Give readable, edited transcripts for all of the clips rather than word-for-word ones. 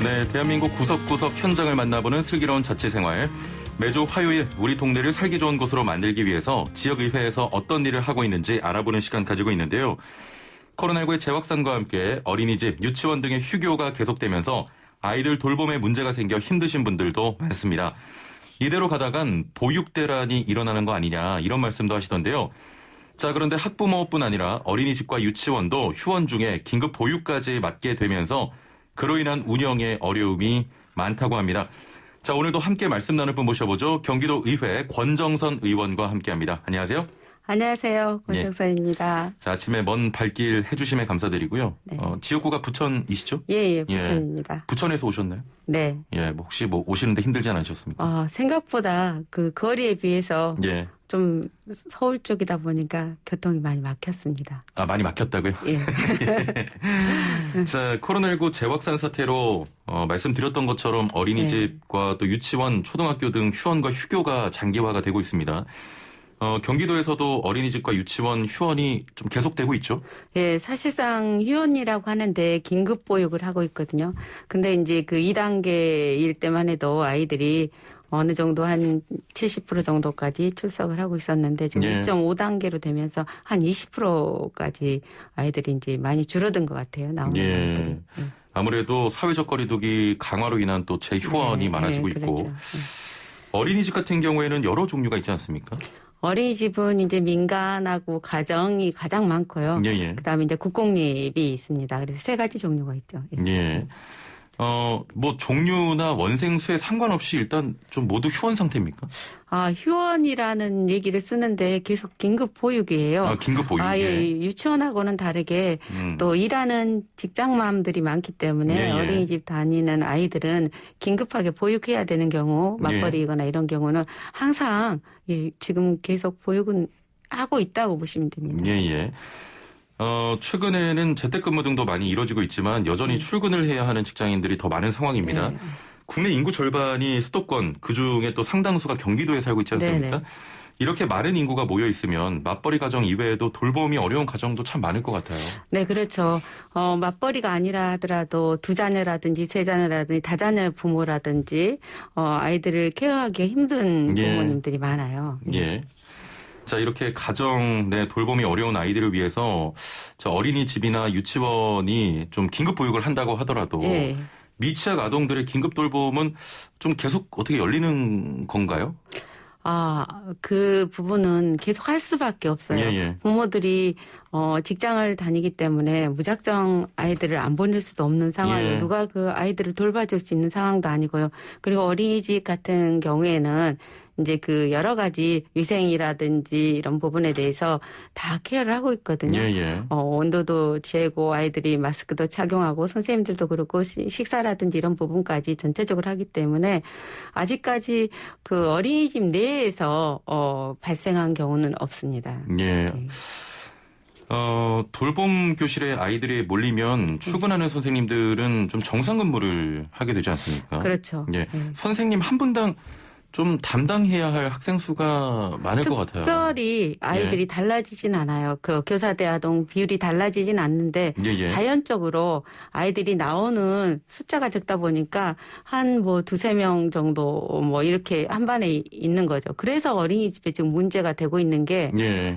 네, 대한민국 구석구석 현장을 만나보는 슬기로운 자치생활. 매주 화요일 우리 동네를 살기 좋은 곳으로 만들기 위해서 지역의회에서 어떤 일을 하고 있는지 알아보는 시간 가지고 있는데요. 코로나19의 재확산과 함께 어린이집, 유치원 등의 휴교가 계속되면서 아이들 돌봄에 문제가 생겨 힘드신 분들도 많습니다. 이대로 가다간 보육대란이 일어나는 거 아니냐 이런 말씀도 하시던데요. 자, 그런데 학부모뿐 아니라 어린이집과 유치원도 휴원 중에 긴급 보육까지 맡게 되면서 그로 인한 운영에 어려움이 많다고 합니다. 자, 오늘도 함께 말씀 나눌 분 모셔보죠. 경기도 의회 권정선 의원과 함께합니다. 안녕하세요. 안녕하세요. 권정선입니다. 자, 아침에 먼 발길 해주심에 감사드리고요. 네. 지역구가 부천이시죠? 예, 부천입니다. 부천에서 오셨나요? 네. 예, 뭐 혹시 오시는데 힘들지 않으셨습니까? 생각보다 그 거리에 비해서 예. 좀 서울 쪽이다 보니까 교통이 많이 막혔습니다. 아, 많이 막혔다고요? 예. 자, 코로나19 재확산 사태로 말씀드렸던 것처럼 어린이집과 또 유치원, 초등학교 등 휴원과 휴교가 장기화가 되고 있습니다. 경기도에서도 어린이집과 유치원 휴원이 좀 계속되고 있죠? 예, 사실상 휴원이라고 하는데 긴급 보육을 하고 있거든요. 근데 이제 그 2단계일 때만 해도 아이들이 어느 정도 한 70% 정도까지 출석을 하고 있었는데 지금 2.5단계로 되면서 한 20%까지 아이들이 이제 많이 줄어든 것 같아요. 나오는 아이들이. 예. 아무래도 사회적 거리두기 강화로 인한 또 재휴원이 많아지고 있고. 그렇죠. 어린이집 같은 경우에는 여러 종류가 있지 않습니까? 어린이집은 이제 민간하고 가정이 가장 많고요. 예. 그다음에 이제 국공립이 있습니다. 그래서 세 가지 종류가 있죠. 예. 뭐 종류나 원생수에 상관없이 일단 좀 모두 휴원 상태입니까? 휴원이라는 얘기를 쓰는데 계속 긴급 보육이에요. 긴급 보육. 예. 유치원하고는 다르게 또 일하는 직장맘들이 많기 때문에 어린이집 다니는 아이들은 긴급하게 보육해야 되는 경우, 맞벌이거나 이런 경우는 항상 지금 계속 보육은 하고 있다고 보시면 됩니다. 예. 최근에는 재택근무 등도 많이 이루어지고 있지만 여전히 출근을 해야 하는 직장인들이 더 많은 상황입니다. 국내 인구 절반이 수도권, 그중에 또 상당수가 경기도에 살고 있지 않습니까? 이렇게 많은 인구가 모여 있으면 맞벌이 가정 이외에도 돌봄이 어려운 가정도 참 많을 것 같아요. 네, 그렇죠. 맞벌이가 아니라 하더라도 2자녀라든지 3자녀라든지 다자녀 부모라든지 아이들을 케어하기 힘든 부모님들이 많아요. 예. 자, 이렇게 가정 내 돌봄이 어려운 아이들을 위해서 어린이집이나 유치원이 좀 긴급 보육을 한다고 하더라도 미취학 아동들의 긴급 돌봄은 좀 계속 어떻게 열리는 건가요? 그 부분은 계속 할 수밖에 없어요. 부모들이 직장을 다니기 때문에 무작정 아이들을 안 보낼 수도 없는 상황이에요. 누가 그 아이들을 돌봐줄 수 있는 상황도 아니고요. 그리고 어린이집 같은 경우에는 이제 그 여러 가지 위생이라든지 이런 부분에 대해서 다 케어를 하고 있거든요. 온도도 재고 아이들이 마스크도 착용하고 선생님들도 그렇고 식사라든지 이런 부분까지 전체적으로 하기 때문에 아직까지 그 어린이집 내에서 발생한 경우는 없습니다. 돌봄 교실에 아이들이 몰리면 출근하는 선생님들은 좀 정상 근무를 하게 되지 않습니까? 그렇죠. 선생님 한 분당 좀 담당해야 할 학생 수가 많을 것 같아요. 특별히 아이들이 달라지진 않아요. 그 교사 대 아동 비율이 달라지진 않는데 자연적으로 아이들이 나오는 숫자가 적다 보니까 한 뭐 2-3명 정도 뭐 이렇게 한 반에 있는 거죠. 그래서 어린이집에 지금 문제가 되고 있는 게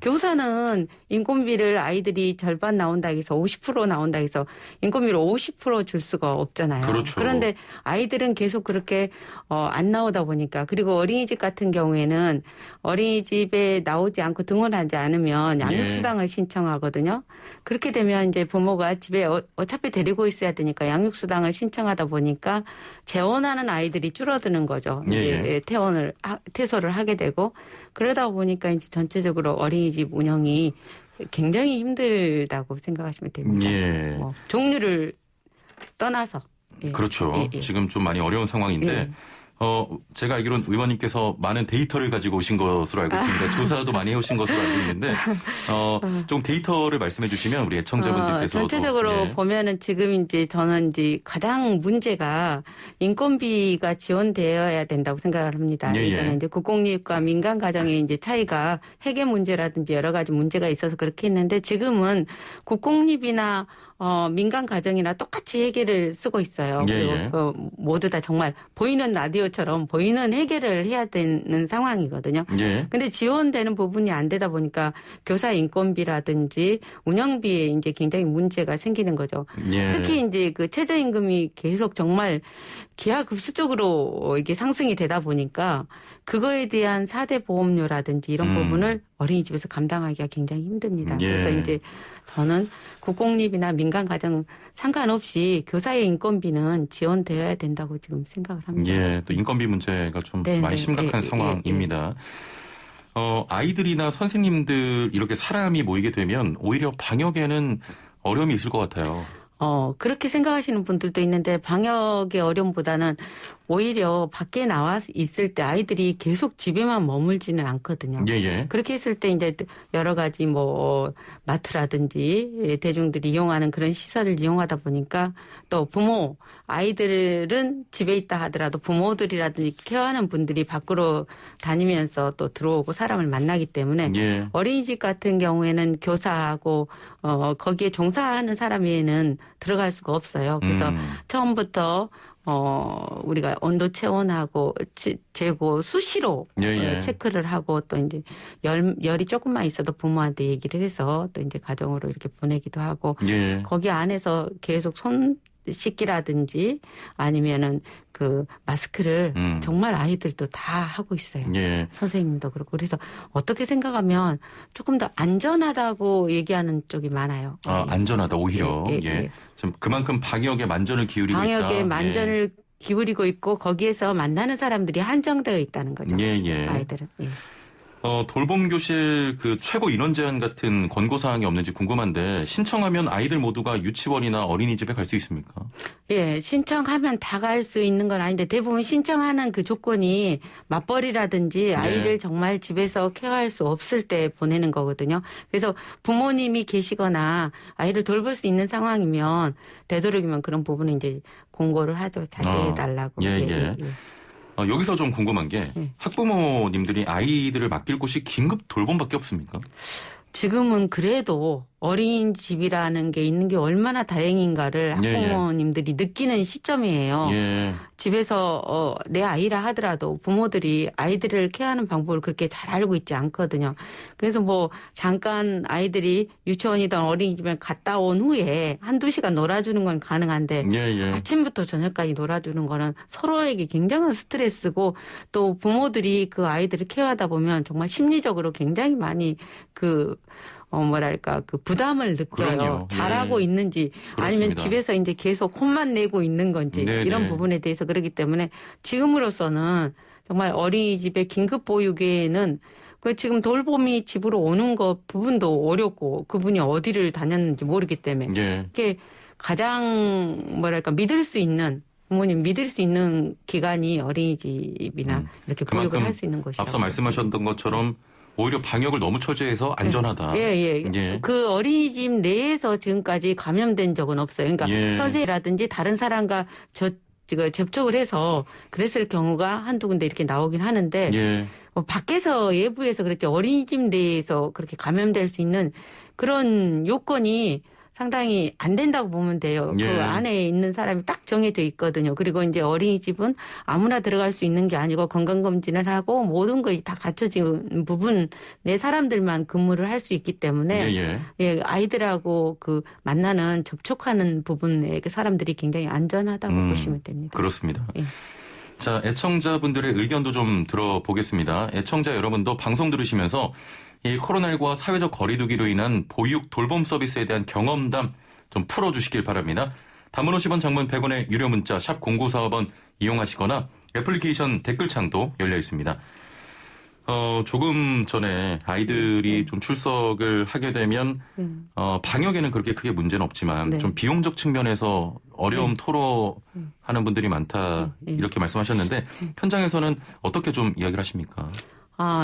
교사는 인건비를 아이들이 절반 나온다 해서 50% 나온다 해서 인건비를 50% 줄 수가 없잖아요. 그렇죠. 그런데 아이들은 계속 그렇게 안 나오다 보니까 그리고 어린이집 같은 경우에는 어린이집에 나오지 않고 등원하지 않으면 양육수당을 신청하거든요. 그렇게 되면 이제 부모가 집에 어차피 데리고 있어야 되니까 양육수당을 신청하다 보니까 재원하는 아이들이 줄어드는 거죠. 이제 퇴소를 하게 되고 그러다 보니까 이제 전체적으로 어린이집 운영이 굉장히 힘들다고 생각하시면 됩니다. 종류를 떠나서. 그렇죠. 지금 좀 많이 어려운 상황인데 제가 알기로는 의원님께서 많은 데이터를 가지고 오신 것으로 알고 있습니다. 조사도 많이 해오신 것으로 알고 있는데 좀 데이터를 말씀해 주시면 우리 애청자분들께서 전체적으로 보면은 지금 이제 저는 이제 가장 문제가 인건비가 지원되어야 된다고 생각을 합니다. 예전에 이제 국공립과 민간 가정의 이제 차이가 회계 문제라든지 여러 가지 문제가 있어서 그렇게 했는데 지금은 국공립이나 민간 가정이나 똑같이 해결을 쓰고 있어요. 그리고 모두 다 정말 보이는 라디오처럼 보이는 해결을 해야 되는 상황이거든요. 근데 지원되는 부분이 안 되다 보니까 교사 인건비라든지 운영비에 이제 굉장히 문제가 생기는 거죠. 특히 이제 그 최저임금이 계속 정말 기하급수적으로 이게 상승이 되다 보니까 그거에 대한 4대 보험료라든지 이런 부분을 어린이집에서 감당하기가 굉장히 힘듭니다. 그래서 이제 저는 국공립이나 민간 가정 상관없이 교사의 인건비는 지원되어야 된다고 지금 생각을 합니다. 또 인건비 문제가 좀 많이 심각한 상황입니다. 아이들이나 선생님들 이렇게 사람이 모이게 되면 오히려 방역에는 어려움이 있을 것 같아요. 그렇게 생각하시는 분들도 있는데 방역의 어려움보다는 오히려 밖에 나와 있을 때 아이들이 계속 집에만 머물지는 않거든요. 그렇게 했을 때 이제 여러 가지 뭐 마트라든지 대중들이 이용하는 그런 시설을 이용하다 보니까 또 부모, 아이들은 집에 있다 하더라도 부모들이라든지 케어하는 분들이 밖으로 다니면서 또 들어오고 사람을 만나기 때문에 어린이집 같은 경우에는 교사하고 거기에 종사하는 사람 외에는 들어갈 수가 없어요. 그래서 처음부터 우리가 온도 체온하고 재고 수시로 체크를 하고 또 이제 열이 조금만 있어도 부모한테 얘기를 해서 또 이제 가정으로 이렇게 보내기도 하고 거기 안에서 계속 손 씻기라든지 아니면은 그 마스크를 정말 아이들도 다 하고 있어요. 선생님도 그렇고. 그래서 어떻게 생각하면 조금 더 안전하다고 얘기하는 쪽이 많아요. 안전하다 오히려. 좀 그만큼 방역에 만전을 기울이고 있다. 방역에 만전을 기울이고 있고 거기에서 만나는 사람들이 한정되어 있다는 거죠. 아이들은. 돌봄 교실 그 최고 인원 제한 같은 권고 사항이 없는지 궁금한데 신청하면 아이들 모두가 유치원이나 어린이집에 갈 수 있습니까? 신청하면 다 갈 수 있는 건 아닌데 대부분 신청하는 그 조건이 맞벌이라든지 아이를 정말 집에서 케어할 수 없을 때 보내는 거거든요. 그래서 부모님이 계시거나 아이를 돌볼 수 있는 상황이면 되도록이면 그런 부분은 이제 공고를 하죠. 자제해달라고. 여기서 좀 궁금한 게 학부모님들이 아이들을 맡길 곳이 긴급 돌봄밖에 없습니까? 지금은 그래도 어린이집이라는 게 있는 게 얼마나 다행인가를 학부모님들이 느끼는 시점이에요. 집에서 내 아이라 하더라도 부모들이 아이들을 케어하는 방법을 그렇게 잘 알고 있지 않거든요. 그래서 뭐 잠깐 아이들이 유치원이든 어린이집에 갔다 온 후에 한두 시간 놀아주는 건 가능한데 아침부터 저녁까지 놀아주는 거는 서로에게 굉장한 스트레스고 또 부모들이 그 아이들을 케어하다 보면 정말 심리적으로 굉장히 많이 그 부담을 느껴요. 잘하고 있는지 아니면 집에서 이제 계속 혼만 내고 있는 건지 이런 부분에 대해서 그렇기 때문에 지금으로서는 정말 어린이집의 긴급 보육에는 그 지금 돌봄이 집으로 오는 것 부분도 어렵고 그분이 어디를 다녔는지 모르기 때문에 이게 가장 믿을 수 있는 부모님 믿을 수 있는 기관이 어린이집이나 이렇게 보육을 할 수 있는 곳이라고. 앞서 말씀하셨던 것처럼 오히려 방역을 너무 철저해서 안전하다. 그 어린이집 내에서 지금까지 감염된 적은 없어요. 그러니까 선생이라든지 다른 사람과 접촉을 해서 그랬을 경우가 한두 군데 이렇게 나오긴 하는데 밖에서 외부에서 그랬죠. 어린이집 내에서 그렇게 감염될 수 있는 그런 요건이 상당히 안 된다고 보면 돼요. 그 안에 있는 사람이 딱 정해져 있거든요. 그리고 이제 어린이집은 아무나 들어갈 수 있는 게 아니고 건강검진을 하고 모든 것이 다 갖춰진 부분 내 사람들만 근무를 할 수 있기 때문에 아이들하고 그 만나는 접촉하는 부분에 그 사람들이 굉장히 안전하다고 보시면 됩니다. 그렇습니다. 자, 애청자분들의 의견도 좀 들어보겠습니다. 애청자 여러분도 방송 들으시면서 이 코로나19와 사회적 거리두기로 인한 보육 돌봄 서비스에 대한 경험담 좀 풀어주시길 바랍니다. 단문 50원, 장문 100원의 유료 문자 샵 0945번 이용하시거나 애플리케이션 댓글창도 열려 있습니다. 조금 전에 아이들이 좀 출석을 하게 되면 방역에는 그렇게 크게 문제는 없지만 좀 비용적 측면에서 어려움 토로하는 분들이 많다 이렇게 말씀하셨는데 현장에서는 어떻게 좀 이야기를 하십니까?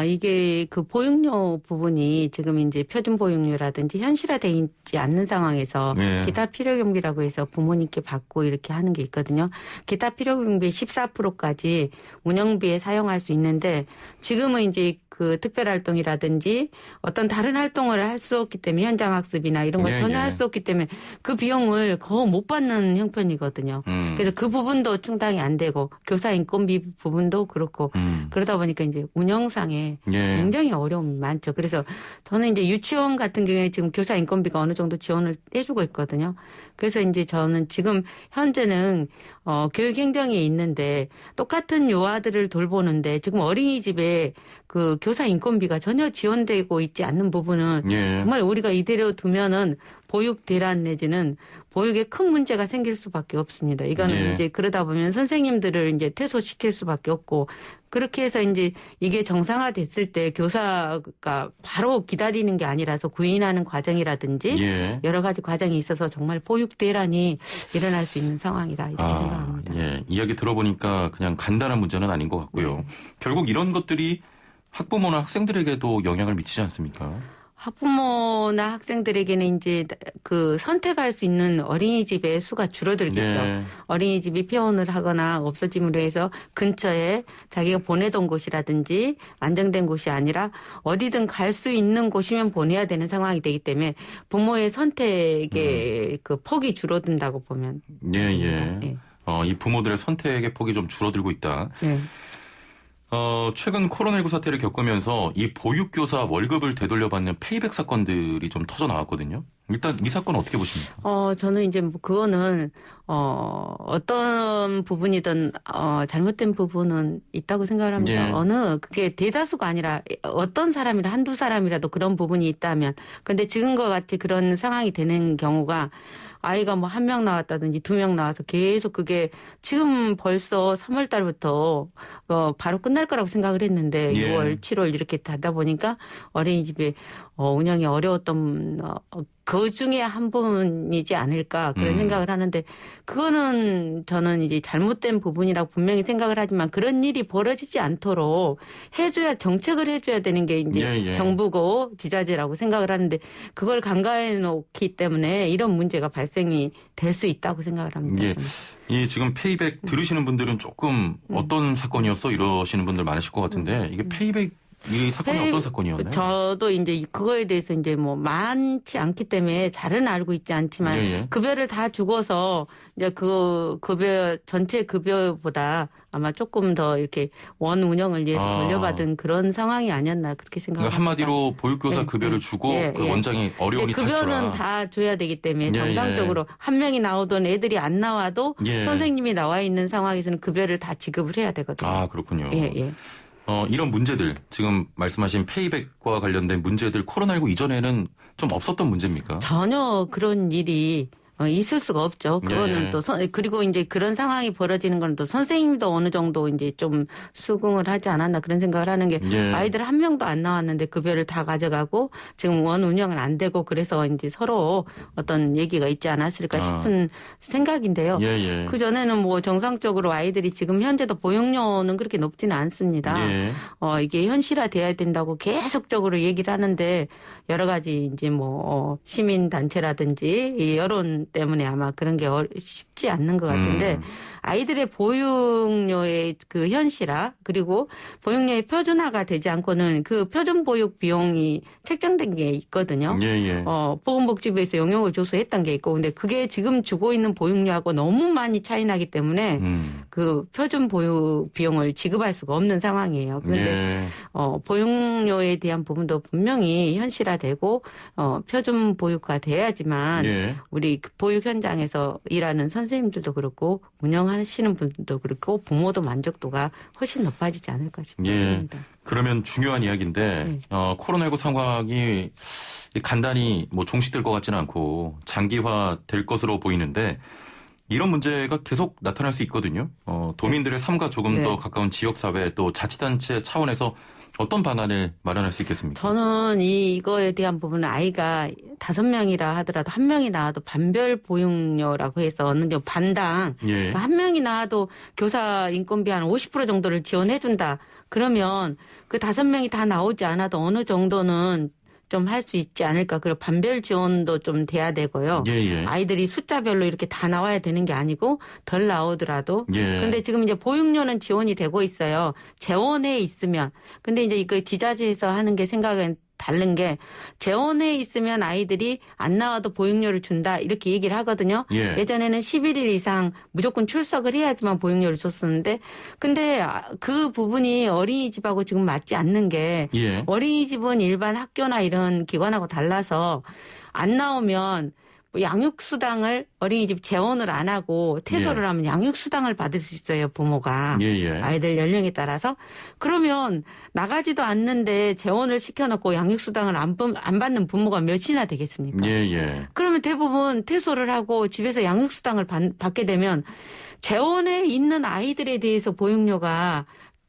이게 그 보육료 부분이 지금 이제 표준 보육료라든지 현실화되어 있지 않는 상황에서 예. 기타 필요 경비라고 해서 부모님께 받고 이렇게 하는 게 있거든요. 기타 필요 경비의 14%까지 운영비에 사용할 수 있는데 지금은 이제 그 특별활동이라든지 어떤 다른 활동을 할 수 없기 때문에 현장 학습이나 이런 걸 전혀 할 수 없기 때문에 그 비용을 거의 못 받는 형편이거든요. 그래서 그 부분도 충당이 안 되고 교사 인건비 부분도 그렇고 그러다 보니까 이제 운영상에 굉장히 어려움이 많죠. 그래서 저는 이제 유치원 같은 경우에 지금 교사 인건비가 어느 정도 지원을 해주고 있거든요. 그래서 이제 저는 지금 현재는 교육 행정에 있는데 똑같은 요아들을 돌보는데 지금 어린이집에 그 교사 인건비가 전혀 지원되고 있지 않는 부분은 정말 우리가 이대로 두면은 보육 대란 내지는 보육에 큰 문제가 생길 수밖에 없습니다. 이거는 이제 그러다 보면 선생님들을 이제 퇴소시킬 수밖에 없고 그렇게 해서 이제 이게 정상화됐을 때 교사가 바로 기다리는 게 아니라서 구인하는 과정이라든지 여러 가지 과정이 있어서 정말 보육 대란이 일어날 수 있는 상황이다 이렇게 생각합니다. 이야기 들어보니까 그냥 간단한 문제는 아닌 것 같고요. 결국 이런 것들이 학부모나 학생들에게도 영향을 미치지 않습니까? 학부모나 학생들에게는 이제 그 선택할 수 있는 어린이집의 수가 줄어들겠죠. 어린이집이 폐원을 하거나 없어짐으로 해서 근처에 자기가 보내던 곳이라든지 안정된 곳이 아니라 어디든 갈 수 있는 곳이면 보내야 되는 상황이 되기 때문에 부모의 선택의 그 폭이 줄어든다고 보면. 이 부모들의 선택의 폭이 좀 줄어들고 있다. 최근 코로나19 사태를 겪으면서 이 보육교사 월급을 되돌려받는 페이백 사건들이 좀 터져 나왔거든요. 일단 이 사건 어떻게 보십니까? 저는 이제 뭐 그거는, 어떤 부분이든, 잘못된 부분은 있다고 생각을 합니다. 그게 대다수가 아니라 어떤 사람이라 한두 사람이라도 그런 부분이 있다면. 근데 지금과 같이 그런 상황이 되는 경우가 아이가 뭐 1명 나왔다든지 2명 나와서 계속 그게 지금 벌써 3월 달부터 바로 끝날 거라고 생각을 했는데 6월, 7월 이렇게 되다 보니까 어린이집에 운영이 어려웠던 그 중에 한 부분이지 않을까 그런 생각을 하는데 그거는 저는 이제 잘못된 부분이라고 분명히 생각을 하지만 그런 일이 벌어지지 않도록 정책을 해줘야 되는 게 이제 정부고 지자체라고 생각을 하는데 그걸 간과해 놓기 때문에 이런 문제가 발생이 될 수 있다고 생각을 합니다. 지금 페이백 들으시는 분들은 조금 어떤 사건이었어 이러시는 분들 많으실 것 같은데 이게 페이백 이 사건이 어떤 사건이었나요? 저도 이제 그거에 대해서 이제 뭐 많지 않기 때문에 잘은 알고 있지 않지만 급여를 다 주고서 이제 그 급여 전체 급여보다 아마 조금 더 이렇게 원 운영을 위해서 돌려받은 그런 상황이 아니었나 그렇게 생각합니다. 그러니까 한마디로 보육교사 급여를 주고 그 원장이 어려우니 다시 줘라. 급여는 다 줘야 되기 때문에 정상적으로 한 명이 나오던 애들이 안 나와도 선생님이 나와 있는 상황에서는 급여를 다 지급을 해야 되거든요. 그렇군요. 이런 문제들, 지금 말씀하신 페이백과 관련된 문제들 코로나19 이전에는 좀 없었던 문제입니까? 전혀 그런 일이 있을 수가 없죠. 그거는 또 그리고 이제 그런 상황이 벌어지는 건 또 선생님도 어느 정도 이제 좀 수긍을 하지 않았나 그런 생각을 하는 게 아이들 1명도 안 나왔는데 급여를 다 가져가고 지금 원 운영은 안 되고 그래서 이제 서로 어떤 얘기가 있지 않았을까 싶은 생각인데요. 그 전에는 뭐 정상적으로 아이들이 지금 현재도 보육료는 그렇게 높지는 않습니다. 이게 현실화돼야 된다고 계속적으로 얘기를 하는데 여러 가지 이제 뭐 시민 단체라든지 이 여론 때문에 아마 그런 게 쉽지 않는 것 같은데 아이들의 보육료의 그 현실화 그리고 보육료의 표준화가 되지 않고는 그 표준 보육 비용이 책정된 게 있거든요. 보건복지부에서 용역을 조사했던 게 있고 근데 그게 지금 주고 있는 보육료하고 너무 많이 차이 나기 때문에 그 표준 보육 비용을 지급할 수가 없는 상황이에요. 그런데 보육료에 대한 부분도 분명히 현실화되고 표준 보육화 돼야지만 우리 보육 현장에서 일하는 선생님들도 그렇고 운영하시는 분들도 그렇고 부모도 만족도가 훨씬 높아지지 않을까 싶습니다. 그러면 중요한 이야기인데 코로나19 상황이 간단히 뭐 종식될 것 같지는 않고 장기화될 것으로 보이는데 이런 문제가 계속 나타날 수 있거든요. 도민들의 삶과 조금 더 가까운 지역사회 또 자치단체 차원에서 어떤 방안을 마련할 수 있겠습니까? 저는 이거에 대한 부분은 아이가 5명이라 하더라도 1명이 나와도 반별 보육료라고 해서 어느 정도 반당 예. 1명이 나와도 교사 인건비 한 50% 정도를 지원해준다. 그러면 그 5명이 다 나오지 않아도 어느 정도는 좀 할 수 있지 않을까. 그리고 반별 지원도 좀 돼야 되고요. 예. 아이들이 숫자별로 이렇게 다 나와야 되는 게 아니고 덜 나오더라도. 예. 근데 지금 이제 보육료는 지원이 되고 있어요. 재원에 있으면. 근데 이제 이거 지자체에서 하는 게 생각은 다른 게 재원에 있으면 아이들이 안 나와도 보육료를 준다 이렇게 얘기를 하거든요. 예. 예전에는 11일 이상 무조건 출석을 해야지만 보육료를 줬었는데 근데 그 부분이 어린이집하고 지금 맞지 않는 게 예. 어린이집은 일반 학교나 이런 기관하고 달라서 안 나오면 양육수당을 어린이집 재원을 안 하고 퇴소를 예. 하면 양육수당을 받을 수 있어요, 부모가. 예. 아이들 연령에 따라서. 그러면 나가지도 않는데 재원을 시켜놓고 양육수당을 안 받는 부모가 몇이나 되겠습니까? 예. 그러면 대부분 퇴소를 하고 집에서 양육수당을 받게 되면 재원에 있는 아이들에 대해서 보육료가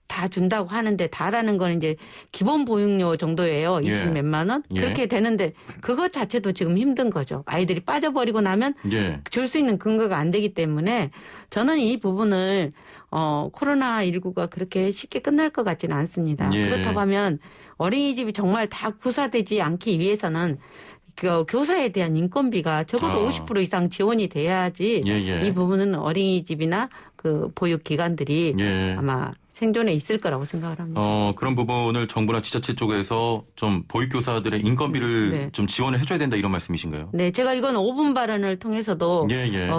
다 준다고 하는데 다라는 건 이제 기본 보육료 정도예요. 20 몇만 원? 예. 그렇게 되는데 그것 자체도 지금 힘든 거죠. 아이들이 빠져버리고 나면 줄 수 있는 근거가 안 되기 때문에 저는 이 부분을 코로나19가 그렇게 쉽게 끝날 것 같지는 않습니다. 예. 그렇다고 하면 어린이집이 정말 다 구사되지 않기 위해서는 그 교사에 대한 인건비가 적어도 50% 이상 지원이 돼야지 이 부분은 어린이집이나 그 보육기관들이 아마 생존에 있을 거라고 생각을 합니다. 그런 부분을 정부나 지자체 쪽에서 좀 보육교사들의 인건비를 좀 지원을 해줘야 된다 이런 말씀이신가요? 네, 제가 이건 5분 발언을 통해서도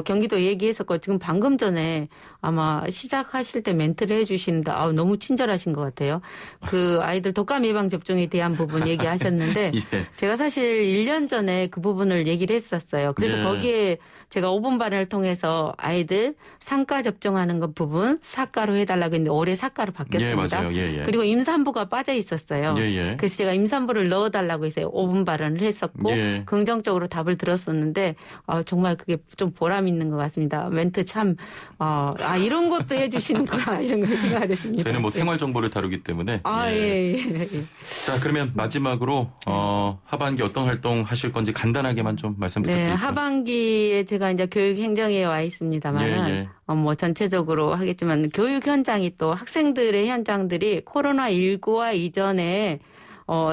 경기도 얘기했었고 지금 방금 전에 아마 시작하실 때 멘트를 해주시는데 너무 친절하신 것 같아요. 그 아이들 독감 예방 접종에 대한 부분 얘기하셨는데 제가 사실 1년 전에 그 부분을 얘기를 했었어요. 그래서 거기에 제가 5분 발언을 통해서 아이들 상가 접종하는 것 부분 사가로 해달라고 했는데 올해 사가로 바뀌었습니다. 맞아요. 그리고 임산부가 빠져 있었어요. 그래서 제가 임산부를 넣어달라고 해서 5분 발언을 했었고 긍정적으로 답을 들었었는데 정말 그게 좀 보람 있는 것 같습니다. 멘트 참 이런 것도 해주시는구나 이런 걸 생각을 했습니다. 저희는 뭐 생활 정보를 다루기 때문에. 자, 그러면 마지막으로 하반기 어떤 활동 하실 건지 간단하게만 좀 말씀 부탁드릴게요. 하반기에 제가 이제 교육행정에 와 있습니다만 뭐 전체적으로 하겠지만 교육 현장이 또 학생들의 현장들이 코로나19와 이전에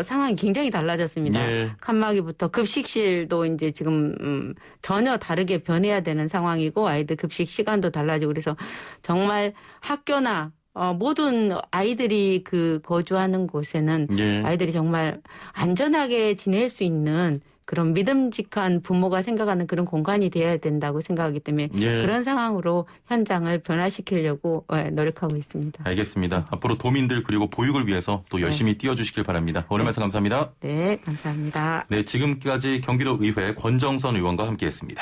상황이 굉장히 달라졌습니다. 칸막이부터 급식실도 이제 지금 전혀 다르게 변해야 되는 상황이고 아이들 급식 시간도 달라지고 그래서 정말 학교나 모든 아이들이 그 거주하는 곳에는 아이들이 정말 안전하게 지낼 수 있는 그런 믿음직한 부모가 생각하는 그런 공간이 되어야 된다고 생각하기 때문에 그런 상황으로 현장을 변화시키려고 노력하고 있습니다. 알겠습니다. 앞으로 도민들 그리고 보육을 위해서 또 열심히 뛰어주시길 바랍니다. 오늘 말씀 감사합니다. 네, 감사합니다. 네, 지금까지 경기도 의회 권정선 의원과 함께했습니다.